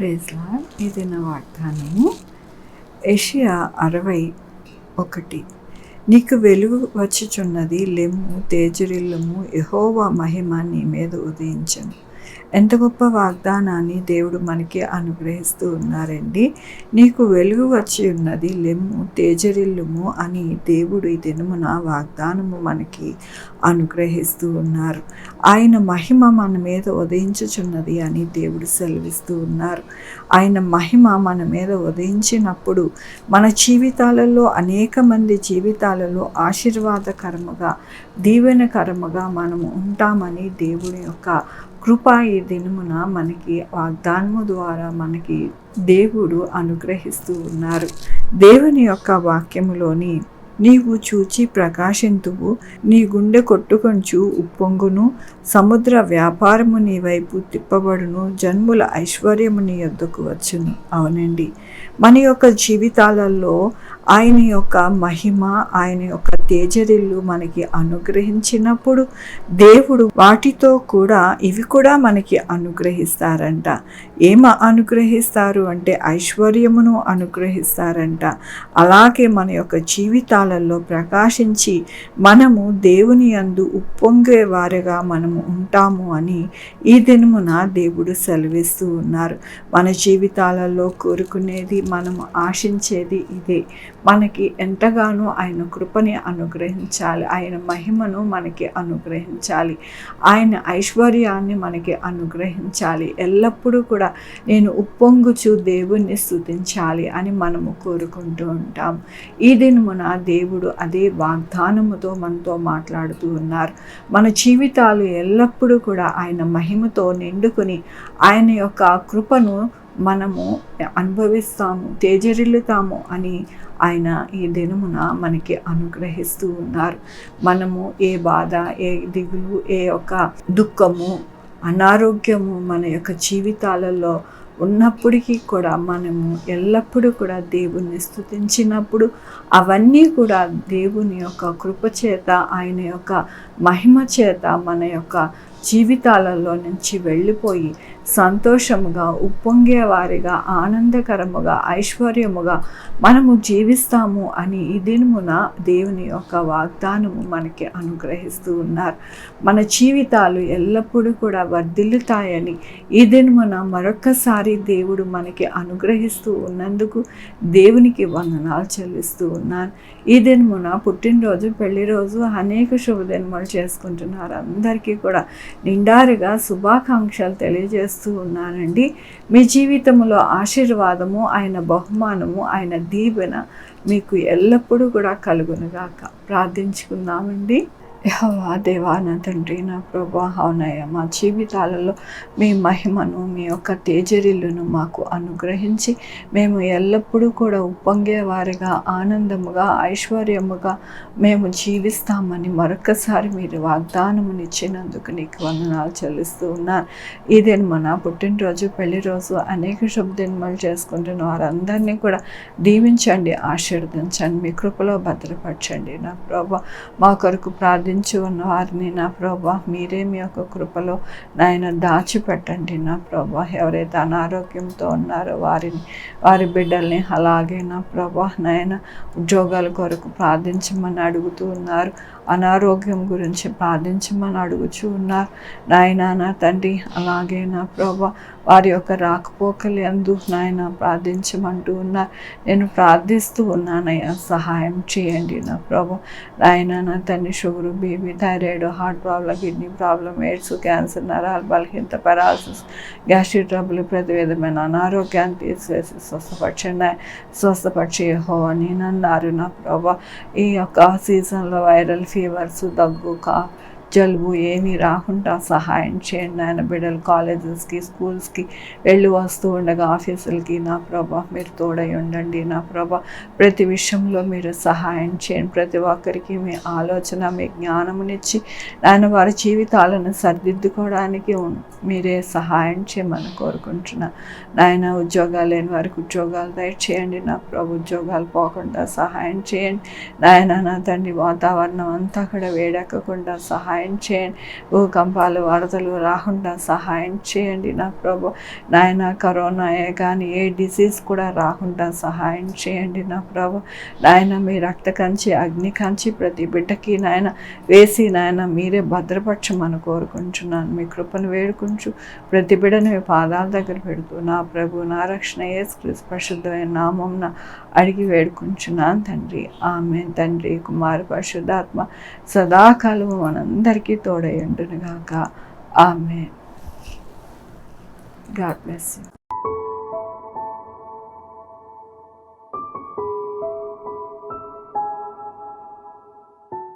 Praise lord. ఇది నా వాగ్దానము. యెషయా 60:1. నీకు వెలుగు వచ్చుచున్నది, లెమ్ము, తేజరిల్లుము, యెహోవా మహిమ నీ మీద ఉదయించెను. ఎంత గొప్ప వాగ్దానాన్ని దేవుడు మనకి అనుగ్రహిస్తూ ఉన్నారండి. నీకు వెలుగు వచ్చి ఉన్నది, లెమ్ము, తేజరిల్లుము అని దేవుడు ఈ దినమున వాగ్దానము మనకి అనుగ్రహిస్తూ ఉన్నారు. ఆయన మహిమ మన మీద ఉదయించుచున్నది అని దేవుడు సెలవిస్తూ ఉన్నారు. ఆయన మహిమ మన మీద ఉదయించినప్పుడు మన జీవితాలలో, అనేక మంది జీవితాలలో ఆశీర్వాదకరముగా, దీవెనకరముగా మనము ఉంటామని దేవుని యొక్క కృప ఈ దినమున మనకి వాగ్దానము ద్వారా మనకి దేవుడు అనుగ్రహిస్తూ ఉన్నారు. దేవుని యొక్క వాక్యములోని నీవు చూచి ప్రకాశింతువు, నీ గుండె కొట్టుకొంచు ఉప్పొంగును, సముద్ర వ్యాపారము నీ వైపు తిప్పబడును, జన్ముల ఐశ్వర్యము నీ యొద్దకు వచ్చును. అవునండి, మన యొక్క జీవితాలలో ఆయన యొక్క మహిమ, ఆయన యొక్క తేజరిల్లు మనకి అనుగ్రహించినప్పుడు దేవుడు వాటితో కూడా ఇవి కూడా మనకి అనుగ్రహిస్తారంట. అనుగ్రహిస్తారు అంటే ఐశ్వర్యమును అనుగ్రహిస్తారంట. అలాగే మన యొక్క జీవితాలలో ప్రకాశించి మనము దేవుని యందు ఉప్పొంగే వారిగా మనము ఉంటాము అని ఈ దినమున దేవుడు సెలవిస్తూ ఉన్నారు. మన జీవితాలలో కోరుకునేది, మనము ఆశించేది ఇదే. మనకి ఎంతగానో ఆయన కృపని అనుగ్రహించాలి, ఆయన మహిమను మనకి అనుగ్రహించాలి, ఆయన ఐశ్వర్యాన్ని మనకి అనుగ్రహించాలి. ఎల్లప్పుడూ కూడా నేను ఉప్పొంగుచు దేవుణ్ణి స్తుతించాలి అని మనము కోరుకుంటూ ఉంటాం. ఈ దినమున దేవుడు అదే వాగ్దానముతో మనతో మాట్లాడుతూ ఉన్నారు. మన జీవితాలు ఎల్లప్పుడూ కూడా ఆయన మహిమతో నిండుకొని ఆయన యొక్క కృపను మనము అనుభవిస్తాము, తేజరిల్లుతాము అని ఆయన ఈ దినమున మనకి అనుగ్రహిస్తూ ఉన్నారు. మనము ఏ బాధ, ఏ దిగులు, ఏ యొక్క దుఃఖము, అనారోగ్యము మన యొక్క జీవితాలలో ఉన్నప్పటికీ కూడా మనము ఎల్లప్పుడూ కూడా దేవుణ్ణి స్తుతించినప్పుడు అవన్నీ కూడా దేవుని యొక్క కృప చేత, ఆయన యొక్క మహిమ చేత మన యొక్క జీవితాలలో నుంచి వెళ్ళిపోయి సంతోషముగా, ఉప్పొంగేవారిగా, ఆనందకరముగా, ఐశ్వర్యముగా మనము జీవిస్తాము అని ఈ దినమున దేవుని యొక్క వాగ్దానము మనకి అనుగ్రహిస్తూ ఉన్నారు. మన జీవితాలు ఎల్లప్పుడూ కూడా వర్ధిల్లుతాయని ఈ దినమున మరొక్కసారి దేవుడు మనకి అనుగ్రహిస్తూ ఉన్నందుకు దేవునికి వందనాలు చెల్లిస్తూ ఉన్నాను. ఈ దినమున పుట్టినరోజు, పెళ్లి రోజు, అనేక శుభదినములు చేసుకుంటున్నారు. అందరికీ కూడా నిండారుగా శుభాకాంక్షలు తెలియజేస్తూ ఉన్నానండి. మీ జీవితంలో ఆశీర్వాదము, ఆయన బహుమానము, ఆయన దీవెన మీకు ఎల్లప్పుడూ కూడా కలుగునుగాక. ప్రార్థించుకుందామండి. యెహోవా దేవా, నా తండ్రి, నా ప్రభువా, అవునయ్య, మా జీవితాలలో మీ మహిమను, మీ యొక్క తేజరిల్లును మాకు అనుగ్రహించి మేము ఎల్లప్పుడూ కూడా ఉప్పొంగేవారిగా, ఆనందముగా, ఐశ్వర్యముగా మేము జీవిస్తామని మరొకసారి మీరు వాగ్దానమునిచ్చినందుకు నీకు వందనాలు చెల్లిస్తూ ఉన్నాను. ఈ దినమున పుట్టినరోజు, పెళ్లి రోజు, అనేక శుభదినములు చేసుకుంటున్న వారందరినీ కూడా దీవించండి, ఆశీర్వదించండి, మీ కృపలో భద్రపరచండి. నా ప్రభువా, మా కొరకు ప్రార్థించి ఉన్న వారిని నా ప్రభువా మీరే మీ యొక్క కృపలో నాయన దాచిపెట్టండి. నా ప్రభువా, ఎవరైతే అనారోగ్యంతో ఉన్నారో వారి బిడ్డల్ని, అలాగే నా ప్రభువా నాయన ఉద్యోగాల కొరకు ప్రార్థించమని అడుగుతూ ఉన్నారు, అనారోగ్యం గురించి ప్రార్థించమని అడుగుచూ ఉన్నారు నాయన. నా తండ్రి, అలాగే నా ప్రభువా వారి యొక్క రాకపోకలు యందు నాయన ప్రార్థించమంటూ ఉన్నారు. నేను ప్రార్థిస్తూ ఉన్నానయ్యా, సహాయం చేయండి నా ప్రభు నాయన. నా తండ్రి, sugar, BP, thyroid, heart problem, kidney problem, AIDS, cancer, నరాల బలహీనత, పెరాలసిస్, గ్యాస్ట్రిక్ ట్రబుల్, ప్రతి విధమైన అనారోగ్యాన్ని తీసివేసి స్వస్థపరిచే యెహోవా నేనన్నారు నా ప్రభు. ఈ యొక్క సీజన్లో వైరల్ ఫీవర్స్, దగ్గు, జలుబు ఏమీ రాకుండా సహాయం చేయండి ఆయన. బిడ్డలు కాలేజెస్కి, స్కూల్స్కి వెళ్ళి వస్తూ ఉండగా, ఆఫీసులకి నా ప్రభా మీరు తోడై ఉండండి. నా ప్రభా ప్రతి విషయంలో మీరు సహాయం చేయండి. ప్రతి ఒక్కరికి మీ ఆలోచన, మీ జ్ఞానమునిచ్చి నాయన వారి జీవితాలను సరిదిద్దుకోవడానికి మీరే సహాయం చేయమని కోరుకుంటున్నా నాయన. ఉద్యోగాలు లేని వారికి ఉద్యోగాలు దయచేయండి నా ప్రభు. ఉద్యోగాలు పోకుండా సహాయం చేయండి నాయన. నా తండ్రి, వాతావరణం అంతా కూడా వేడెక్కకుండా సహాయం సహాయం చేయండి. భూకంపాలు వరదలు రాకుండా సహాయం చేయండి నా ప్రభు. నాయన కరోనాయే కానీ ఏ డిసీజ్ కూడా రాకుండా సహాయం చేయండి నా ప్రభు. నాయన మీ రక్త కంచి అగ్ని కంచి ప్రతి బిడ్డకి నాయన వేసి నాయన మీరే భద్రపరచమని కోరుకుంటున్నాను. మీ కృపను వేడుకుంటూ ప్రతి బిడ్డను మీ పాదాల దగ్గర పెడుతూ నా ప్రభు నా రక్షణ యేసుక్రీస్తు పరిశుద్ధమైన నామమున అడిగి వేడుకుంటున్నాను తండ్రి. ఆమేన్. తండ్రి కుమార పరిశుద్ధాత్మ సదాకాలము మనందరికీ తోడై ఉండునుగాక. ఆమేన్. God bless you.